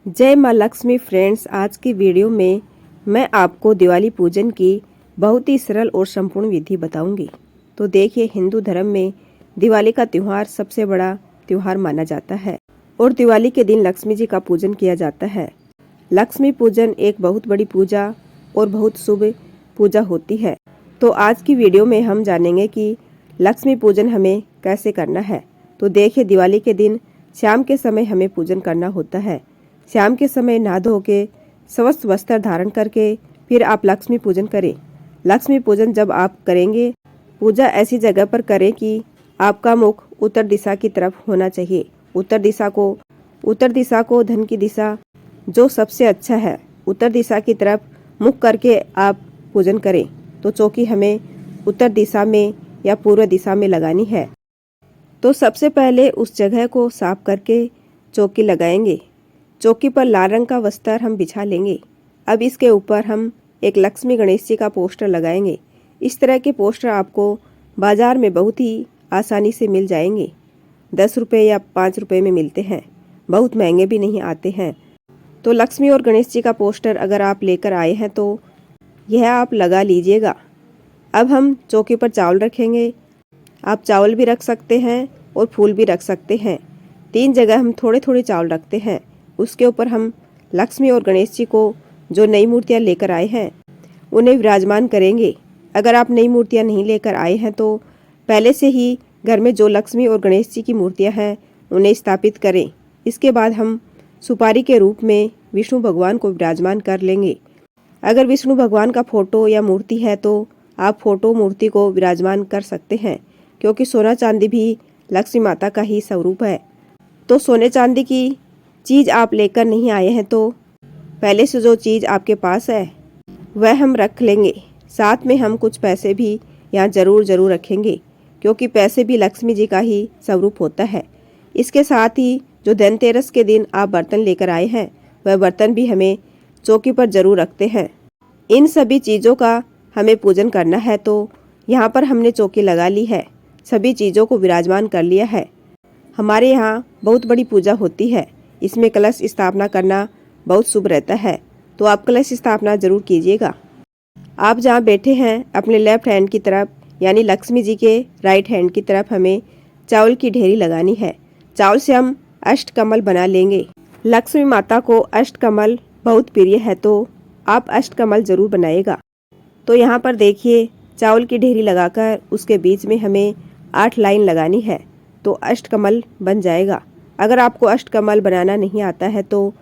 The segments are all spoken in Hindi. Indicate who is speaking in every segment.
Speaker 1: जय माँ लक्ष्मी फ्रेंड्स। आज की वीडियो में मैं आपको दिवाली पूजन की बहुत ही सरल और संपूर्ण विधि बताऊंगी। तो देखिए, हिंदू धर्म में दिवाली का त्यौहार सबसे बड़ा त्यौहार माना जाता है और दिवाली के दिन लक्ष्मी जी का पूजन किया जाता है। लक्ष्मी पूजन एक बहुत बड़ी पूजा और बहुत शुभ पूजा होती है। तो आज की वीडियो में हम जानेंगे कि लक्ष्मी पूजन हमें कैसे करना है। तो देखिए, दिवाली के दिन शाम के समय हमें पूजन करना होता है। शाम के समय नहा धो के स्वस्थ वस्त्र धारण करके फिर आप लक्ष्मी पूजन करें। लक्ष्मी पूजन जब आप करेंगे, पूजा ऐसी जगह पर करें कि आपका मुख उत्तर दिशा की तरफ होना चाहिए। उत्तर दिशा को धन की दिशा जो सबसे अच्छा है, उत्तर दिशा की तरफ मुख करके आप पूजन करें। तो चौकी हमें उत्तर दिशा में या पूर्व दिशा में लगानी है। तो सबसे पहले उस जगह को साफ करके चौकी लगाएंगे। चौकी पर लाल रंग का वस्त्र हम बिछा लेंगे। अब इसके ऊपर हम एक लक्ष्मी गणेश जी का पोस्टर लगाएंगे। इस तरह के पोस्टर आपको बाजार में बहुत ही आसानी से मिल जाएंगे। 10 रुपये या 5 रुपये में मिलते हैं, बहुत महंगे भी नहीं आते हैं। तो लक्ष्मी और गणेश जी का पोस्टर अगर आप लेकर आए हैं तो यह आप लगा लीजिएगा। अब हम चौकी पर चावल रखेंगे। आप चावल भी रख सकते हैं और फूल भी रख सकते हैं। 3 जगह हम थोड़े थोड़े चावल रखते हैं। उसके ऊपर हम लक्ष्मी और गणेश जी को जो नई मूर्तियाँ लेकर आए हैं उन्हें विराजमान करेंगे। अगर आप नई मूर्तियाँ नहीं लेकर आए हैं तो पहले से ही घर में जो लक्ष्मी और गणेश जी की मूर्तियाँ हैं उन्हें स्थापित करें। इसके बाद हम सुपारी के रूप में विष्णु भगवान को विराजमान कर लेंगे। अगर विष्णु भगवान का फोटो या मूर्ति है तो आप फोटो मूर्ति को विराजमान कर सकते हैं, क्योंकि सोना चांदी भी लक्ष्मी माता का ही स्वरूप है। तो सोने चांदी की चीज़ आप लेकर नहीं आए हैं तो पहले से जो चीज़ आपके पास है वह हम रख लेंगे। साथ में हम कुछ पैसे भी यहाँ ज़रूर रखेंगे, क्योंकि पैसे भी लक्ष्मी जी का ही स्वरूप होता है। इसके साथ ही जो धनतेरस के दिन आप बर्तन लेकर आए हैं वह बर्तन भी हमें चौकी पर ज़रूर रखते हैं। इन सभी चीज़ों का हमें पूजन करना है। तो यहाँ पर हमने चौकी लगा ली है, सभी चीज़ों को विराजमान कर लिया है। हमारे यहाँ बहुत बड़ी पूजा होती है, इसमें कलश स्थापना करना बहुत शुभ रहता है। तो आप कलश स्थापना जरूर कीजिएगा। आप जहाँ बैठे हैं अपने लेफ्ट हैंड की तरफ यानी लक्ष्मी जी के राइट हैंड की तरफ हमें चावल की ढेरी लगानी है। चावल से हम अष्टकमल बना लेंगे। लक्ष्मी माता को अष्टकमल बहुत प्रिय है, तो आप अष्टकमल जरूर बनाइएगा। तो यहाँ पर देखिए, चावल की ढेरी लगाकर उसके बीच में हमें 8 लाइन लगानी है, तो अष्टकमल बन जाएगा। अगर आपको अष्टकमल बनाना नहीं आता है तो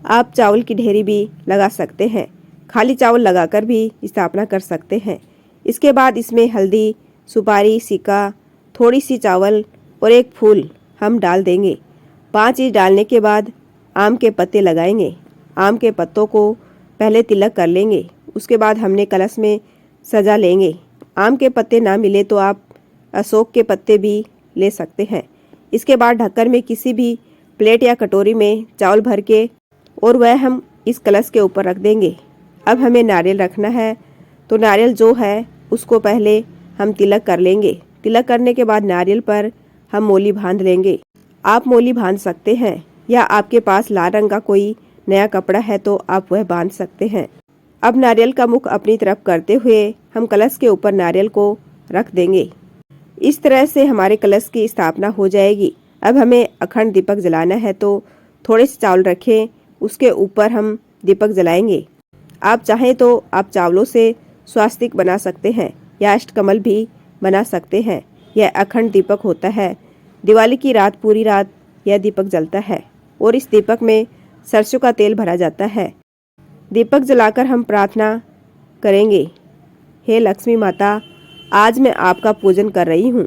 Speaker 1: आप चावल की ढेरी भी लगा सकते हैं, खाली चावल लगाकर भी स्थापना कर सकते हैं। इसके बाद इसमें हल्दी, सुपारी, सिक्का, थोड़ी सी चावल और एक फूल हम डाल देंगे। 5 चीज़ डालने के बाद आम के पत्ते लगाएंगे। आम के पत्तों को पहले तिलक कर लेंगे, उसके बाद हमने कलश में सजा लेंगे। आम के पत्ते ना मिले तो आप अशोक के पत्ते भी ले सकते हैं। इसके बाद ढक्कन में किसी भी प्लेट या कटोरी में चावल भर के और वह हम इस कलश के ऊपर रख देंगे। अब हमें नारियल रखना है, तो नारियल जो है उसको पहले हम तिलक कर लेंगे। तिलक करने के बाद नारियल पर हम मोली बांध लेंगे। आप मोली बांध सकते हैं या आपके पास लाल रंग का कोई नया कपड़ा है तो आप वह बांध सकते हैं। अब नारियल का मुख अपनी तरफ करते हुए हम कलश के ऊपर नारियल को रख देंगे। इस तरह से हमारे कलश की स्थापना हो जाएगी। अब हमें अखंड दीपक जलाना है, तो थोड़े से चावल रखें, उसके ऊपर हम दीपक जलाएंगे। आप चाहें तो आप चावलों से स्वास्तिक बना सकते हैं या अष्टकमल भी बना सकते हैं। यह अखंड दीपक होता है। दिवाली की रात पूरी रात यह दीपक जलता है और इस दीपक में सरसों का तेल भरा जाता है। दीपक जलाकर हम प्रार्थना करेंगे, हे लक्ष्मी माता, आज मैं आपका पूजन कर रही हूँ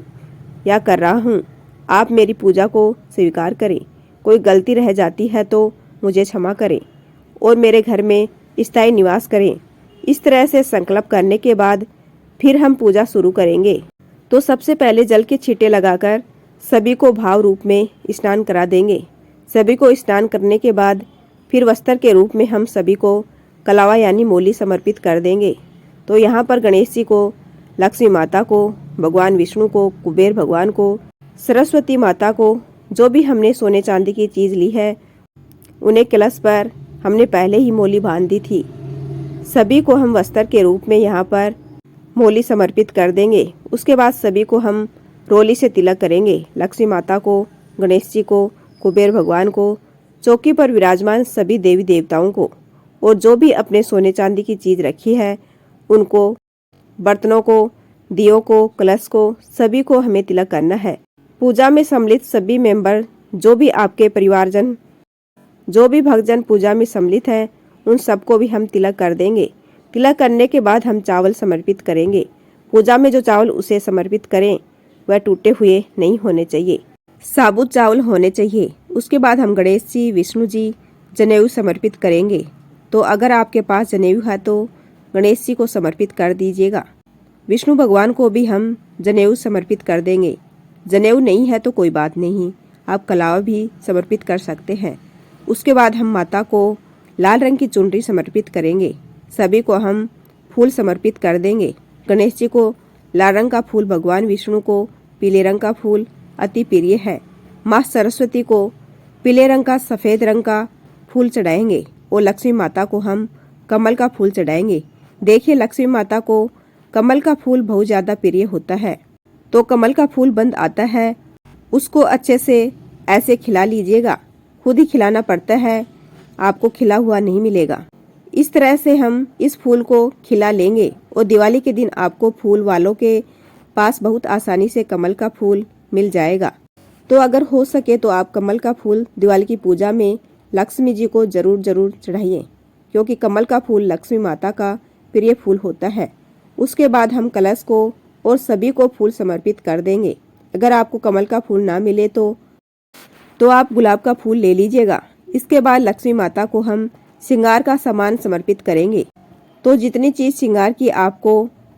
Speaker 1: या कर रहा हूँ, आप मेरी पूजा को स्वीकार करें। कोई गलती रह जाती है तो मुझे क्षमा करें और मेरे घर में स्थायी निवास करें। इस तरह से संकल्प करने के बाद फिर हम पूजा शुरू करेंगे। तो सबसे पहले जल के छींटे लगाकर सभी को भाव रूप में स्नान करा देंगे। सभी को स्नान करने के बाद फिर वस्त्र के रूप में हम सभी को कलावा यानी मोली समर्पित कर देंगे। तो यहाँ पर गणेश जी को, लक्ष्मी माता को, भगवान विष्णु को, कुबेर भगवान को, सरस्वती माता को, जो भी हमने सोने चांदी की चीज़ ली है उन्हें कलश पर हमने पहले ही मोली बांध दी थी। सभी को हम वस्त्र के रूप में यहाँ पर मोली समर्पित कर देंगे। उसके बाद सभी को हम रोली से तिलक करेंगे। लक्ष्मी माता को, गणेश जी को, कुबेर भगवान को, चौकी पर विराजमान सभी देवी देवताओं को, और जो भी अपने सोने चांदी की चीज रखी है उनको, बर्तनों को, दियों को, कलश को, सभी को हमें तिलक करना है। पूजा में सम्मिलित सभी मेंबर, जो भी आपके परिवारजन, जो भी भक्तजन पूजा में सम्मिलित है, उन सबको भी हम तिलक कर देंगे। तिलक करने के बाद हम चावल समर्पित करेंगे। पूजा में जो चावल उसे समर्पित करें वह टूटे हुए नहीं होने चाहिए, साबुत चावल होने चाहिए। उसके बाद हम गणेश जी, विष्णु जी जनेऊ समर्पित करेंगे। तो अगर आपके पास जनेऊ है तो गणेश जी को समर्पित कर दीजिएगा। विष्णु भगवान को भी हम जनेऊ समर्पित कर देंगे। जनेऊ नहीं है तो कोई बात नहीं, आप कलावा भी समर्पित कर सकते हैं। उसके बाद हम माता को लाल रंग की चुनरी समर्पित करेंगे। सभी को हम फूल समर्पित कर देंगे। गणेश जी को लाल रंग का फूल, भगवान विष्णु को पीले रंग का फूल अति प्रिय है। माँ सरस्वती को पीले रंग का, सफ़ेद रंग का फूल चढ़ाएंगे और लक्ष्मी माता को हम कमल का फूल चढ़ाएंगे। देखिए, लक्ष्मी माता को कमल का फूल बहुत ज़्यादा प्रिय होता है। तो कमल का फूल बंद आता है, उसको अच्छे से ऐसे खिला लीजिएगा। खुद ही खिलाना पड़ता है, आपको खिला हुआ नहीं मिलेगा। इस तरह से हम इस फूल को खिला लेंगे और दिवाली के दिन आपको फूल वालों के पास बहुत आसानी से कमल का फूल मिल जाएगा। तो अगर हो सके तो आप कमल का फूल दिवाली की पूजा में लक्ष्मी जी को जरूर चढ़ाइए, क्योंकि कमल का फूल लक्ष्मी माता का प्रिय फूल होता है। उसके बाद हम कलश को और सभी को फूल समर्पित कर देंगे। अगर आपको कमल का फूल ना मिले तो आप गुलाब का फूल ले लीजिएगा। इसके बाद लक्ष्मी माता को हम श्रृंगार का सामान समर्पित करेंगे। तो जितनी चीज़ श्रृंगार की आपको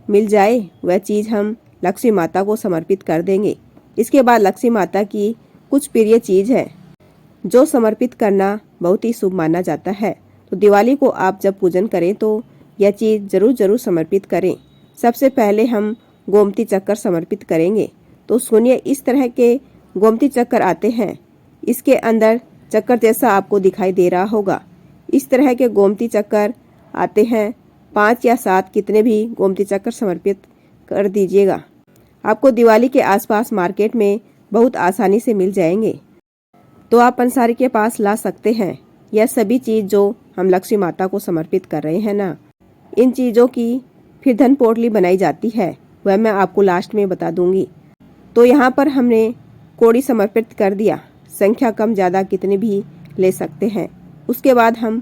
Speaker 1: मिल जाए वह चीज़ हम लक्ष्मी माता को समर्पित कर देंगे। इसके बाद लक्ष्मी माता की कुछ प्रिय चीज़ है जो समर्पित करना बहुत ही शुभ माना जाता है। तो दिवाली को आप जब पूजन करें तो यह चीज़ जरूर समर्पित करें। सबसे पहले हम गोमती चक्कर समर्पित करेंगे। तो सुनिए, इस तरह के गोमती चक्कर आते हैं। इसके अंदर चक्कर जैसा आपको दिखाई दे रहा होगा। इस तरह के गोमती चक्कर आते हैं। 5 या 7 कितने भी गोमती चक्कर समर्पित कर दीजिएगा। आपको दिवाली के आसपास मार्केट में बहुत आसानी से मिल जाएंगे। तो आप पंसारी के पास ला सकते हैं। यह सभी चीज़ जो हम लक्ष्मी माता को समर्पित कर रहे हैं ना, इन चीज़ों की फिर धन पोटली बनाई जाती है, वह मैं आपको लास्ट में बता दूंगी। तो यहाँ पर हमने कोड़ी समर्पित कर दिया। संख्या कम ज़्यादा कितने भी ले सकते हैं। उसके बाद हम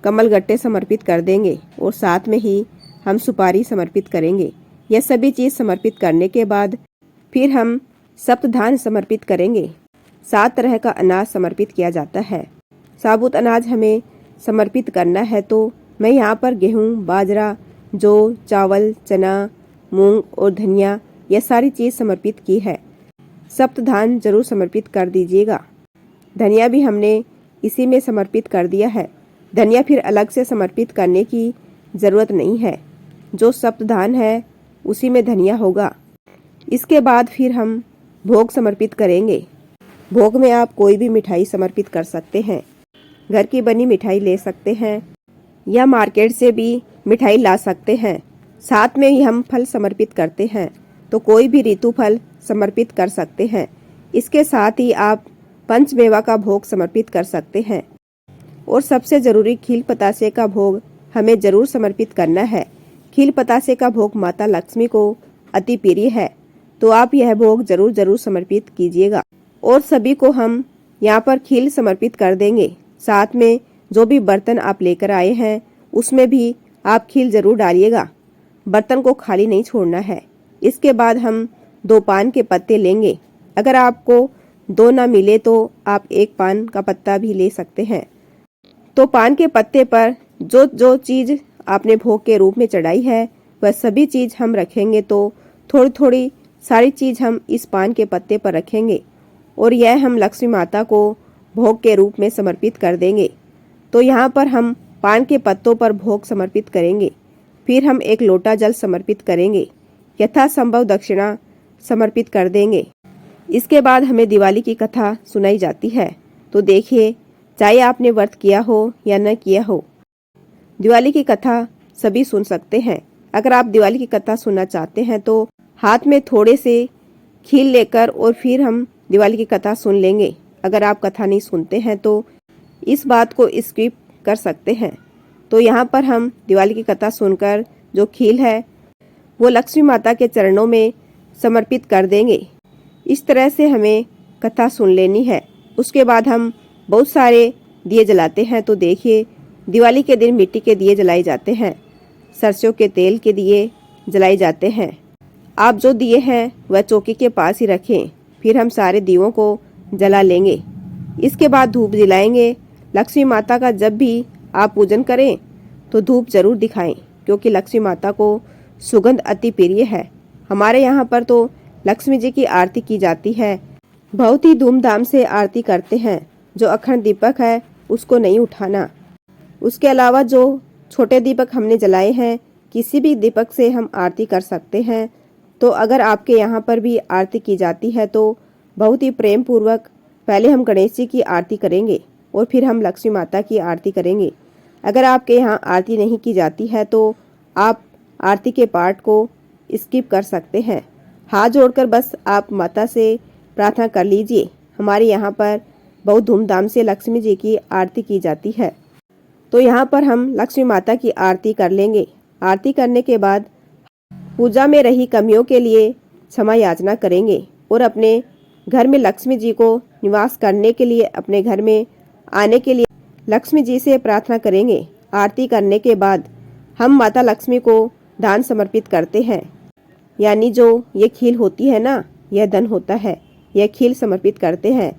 Speaker 1: कमल गट्टे समर्पित कर देंगे और साथ में ही हम सुपारी समर्पित करेंगे। यह सभी चीज़ समर्पित करने के बाद फिर हम सप्तधान समर्पित करेंगे। 7 तरह का अनाज समर्पित किया जाता है। साबुत अनाज हमें समर्पित करना है। तो मैं यहाँ पर गेहूँ, बाजरा, जौ, चावल, चना, मूंग और धनिया, यह सारी चीज़ समर्पित की है। सप्तधान जरूर समर्पित कर दीजिएगा। धनिया भी हमने इसी में समर्पित कर दिया है। धनिया फिर अलग से समर्पित करने की ज़रूरत नहीं है, जो सप्तधान है उसी में धनिया होगा। इसके बाद फिर हम भोग समर्पित करेंगे। भोग में आप कोई भी मिठाई समर्पित कर सकते हैं। घर की बनी मिठाई ले सकते हैं या मार्केट से भी मिठाई ला सकते हैं। साथ में ही हम फल समर्पित करते हैं, तो कोई भी ऋतु फल समर्पित कर सकते हैं। इसके साथ ही आप पंचमेवा का भोग समर्पित कर सकते हैं। और सबसे ज़रूरी खील पतासे का भोग हमें ज़रूर समर्पित करना है। खील पतासे का भोग माता लक्ष्मी को अति प्रिय है, तो आप यह भोग जरूर समर्पित कीजिएगा। और सभी को हम यहाँ पर खील समर्पित कर देंगे। साथ में जो भी बर्तन आप लेकर आए हैं उसमें भी आप खील जरूर डालिएगा। बर्तन को खाली नहीं छोड़ना है। इसके बाद हम 2 पान के पत्ते लेंगे। अगर आपको 2 ना मिले तो आप 1 पान का पत्ता भी ले सकते हैं। तो पान के पत्ते पर जो चीज़ आपने भोग के रूप में चढ़ाई है वह सभी चीज़ हम रखेंगे। तो थोड़ी सारी चीज़ हम इस पान के पत्ते पर रखेंगे और यह हम लक्ष्मी माता को भोग के रूप में समर्पित कर देंगे। तो यहाँ पर हम पान के पत्तों पर भोग समर्पित करेंगे। फिर हम 1 लोटा जल समर्पित करेंगे। यथासंभव दक्षिणा समर्पित कर देंगे। इसके बाद हमें दिवाली की कथा सुनाई जाती है। तो देखिए, चाहे आपने व्रत किया हो या न किया हो। दिवाली की कथा सभी सुन सकते हैं। अगर आप दिवाली की कथा सुनना चाहते हैं तो हाथ में थोड़े से खील लेकर और फिर हम दिवाली की कथा सुन लेंगे। अगर आप कथा नहीं सुनते हैं तो इस बात को स्किप कर सकते हैं। तो यहाँ पर हम दिवाली की कथा सुनकर जो खील है वो लक्ष्मी माता के चरणों में समर्पित कर देंगे। इस तरह से हमें कथा सुन लेनी है। उसके बाद हम बहुत सारे दिए जलाते हैं। तो देखिए, दिवाली के दिन मिट्टी के दिए जलाए जाते हैं, सरसों के तेल के दिए जलाए जाते हैं। आप जो दिए हैं वह चौकी के पास ही रखें। फिर हम सारे दियों को जला लेंगे। इसके बाद धूप जलाएंगे। लक्ष्मी माता का जब भी आप पूजन करें तो धूप जरूर दिखाएं, क्योंकि लक्ष्मी माता को सुगंध अति प्रिय है। हमारे यहाँ पर तो लक्ष्मी जी की आरती की जाती है। बहुत ही धूमधाम से आरती करते हैं। जो अखंड दीपक है उसको नहीं उठाना। उसके अलावा जो छोटे दीपक हमने जलाए हैं, किसी भी दीपक से हम आरती कर सकते हैं। तो अगर आपके यहाँ पर भी आरती की जाती है तो बहुत ही प्रेम पूर्वक पहले हम गणेश जी की आरती करेंगे और फिर हम लक्ष्मी माता की आरती करेंगे। अगर आपके यहाँ आरती नहीं की जाती है तो आप आरती के पार्ट को स्किप कर सकते हैं। हाथ जोड़कर बस आप माता से प्रार्थना कर लीजिए। हमारे यहाँ पर बहुत धूमधाम से लक्ष्मी जी की आरती की जाती है। तो यहाँ पर हम लक्ष्मी माता की आरती कर लेंगे। आरती करने के बाद पूजा में रही कमियों के लिए क्षमा याचना करेंगे और अपने घर में लक्ष्मी जी को निवास करने के लिए, अपने घर में आने के लिए लक्ष्मी जी से प्रार्थना करेंगे। आरती करने के बाद हम माता लक्ष्मी को दान समर्पित करते हैं। यानी जो ये खील होती है ना, यह धन होता है। यह खील समर्पित करते हैं।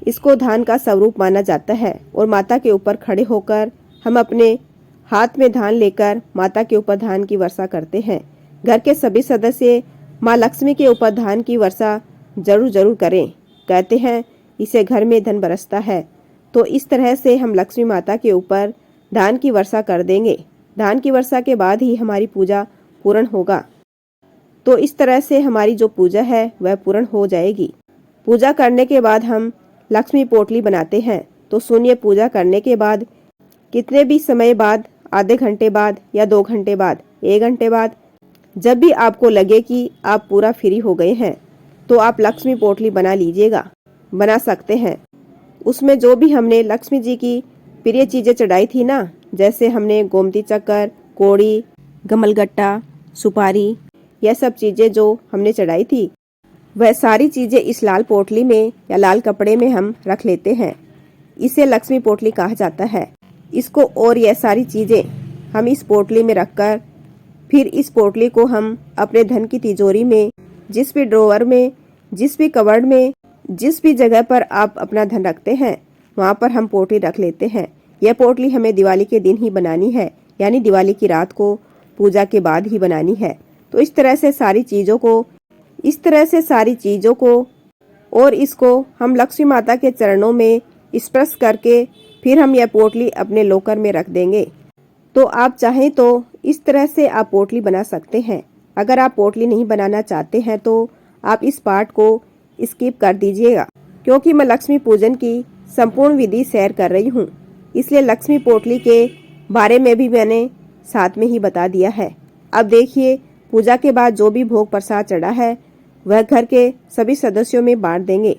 Speaker 1: इसको धान का स्वरूप माना जाता है और माता के ऊपर खड़े होकर हम अपने हाथ में धान लेकर माता के ऊपर धान की वर्षा करते हैं। घर के सभी सदस्य माँ लक्ष्मी के ऊपर धान की वर्षा जरूर जरूर करें। कहते हैं इसे घर में धन बरसता है। तो इस तरह से हम लक्ष्मी माता के ऊपर धान की वर्षा कर देंगे। धान की वर्षा के बाद ही हमारी पूजा पूर्ण होगा। तो इस तरह से हमारी जो पूजा है वह पूर्ण हो जाएगी। पूजा करने के बाद हम लक्ष्मी पोटली बनाते हैं। तो सुनिए, पूजा करने के बाद कितने भी समय बाद, आधे घंटे बाद या 2 घंटे बाद, 1 घंटे बाद, जब भी आपको लगे कि आप पूरा फ्री हो गए हैं तो आप लक्ष्मी पोटली बना लीजिएगा। बना सकते हैं। उसमें जो भी हमने लक्ष्मी जी की प्रिय चीज़ें चढ़ाई थी ना, जैसे हमने गोमती चक्कर, कोड़ी, गमलगट्टा, सुपारी, यह सब चीज़ें जो हमने चढ़ाई थी वह सारी चीज़ें इस लाल पोटली में या लाल कपड़े में हम रख लेते हैं। इसे लक्ष्मी पोटली कहा जाता है। इसको और यह सारी चीज़ें हम इस पोटली में रखकर फिर इस पोटली को हम अपने धन की तिजोरी में, जिस भी ड्रॉवर में, जिस भी कवर्ड में, जिस भी जगह पर आप अपना धन रखते हैं वहाँ पर हम पोटली रख लेते हैं। यह पोटली हमें दिवाली के दिन ही बनानी है, यानी दिवाली की रात को पूजा के बाद ही बनानी है। तो इस तरह से सारी चीज़ों को और इसको हम लक्ष्मी माता के चरणों में स्पर्श करके फिर हम यह पोटली अपने लॉकर में रख देंगे। तो आप चाहें तो इस तरह से आप पोटली बना सकते हैं। अगर आप पोटली नहीं बनाना चाहते हैं तो आप इस पार्ट को स्किप कर दीजिएगा, क्योंकि मैं लक्ष्मी पूजन की संपूर्ण विधि शेयर कर रही हूँ। इसलिए लक्ष्मी पोटली के बारे में भी मैंने साथ में ही बता दिया है। अब देखिए, पूजा के बाद जो भी भोग प्रसाद चढ़ा है वह घर के सभी सदस्यों में बांट देंगे।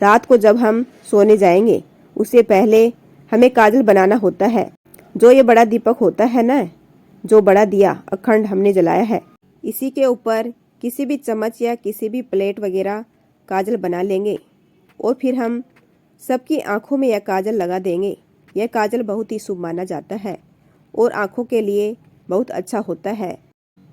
Speaker 1: रात को जब हम सोने जाएंगे उससे पहले हमें काजल बनाना होता है। जो ये बड़ा दीपक होता है ना, जो बड़ा दिया अखंड हमने जलाया है, इसी के ऊपर किसी भी चम्मच या किसी भी प्लेट वगैरह काजल बना लेंगे और फिर हम सबकी आंखों में यह काजल लगा देंगे। यह काजल बहुत ही शुभ माना जाता है और आंखों के लिए बहुत अच्छा होता है।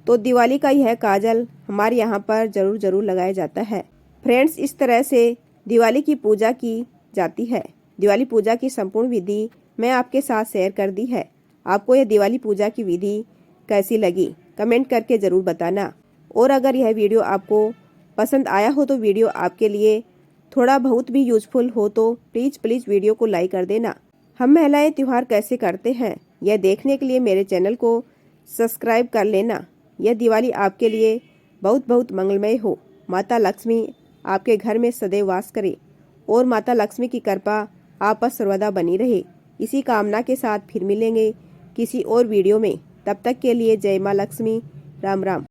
Speaker 1: तो दिवाली का यह काजल हमारे यहाँ पर जरूर लगाया जाता है। फ्रेंड्स, इस तरह से दिवाली की पूजा की जाती है। दिवाली पूजा की संपूर्ण विधि मैं आपके साथ शेयर कर दी है। आपको यह दिवाली पूजा की विधि कैसी लगी कमेंट करके ज़रूर बताना। और अगर यह वीडियो आपको पसंद आया हो तो वीडियो आपके लिए थोड़ा बहुत भी यूजफुल हो तो प्लीज़ वीडियो को लाइक कर देना। हम महिलाएं त्यौहार कैसे करते हैं यह देखने के लिए मेरे चैनल को सब्सक्राइब कर लेना। यह दिवाली आपके लिए बहुत मंगलमय हो। माता लक्ष्मी आपके घर में सदैव वास करे और माता लक्ष्मी की कृपा आप पर सर्वदा बनी रहे। इसी कामना के साथ फिर मिलेंगे किसी और वीडियो में। तब तक के लिए जय माँ लक्ष्मी। राम राम।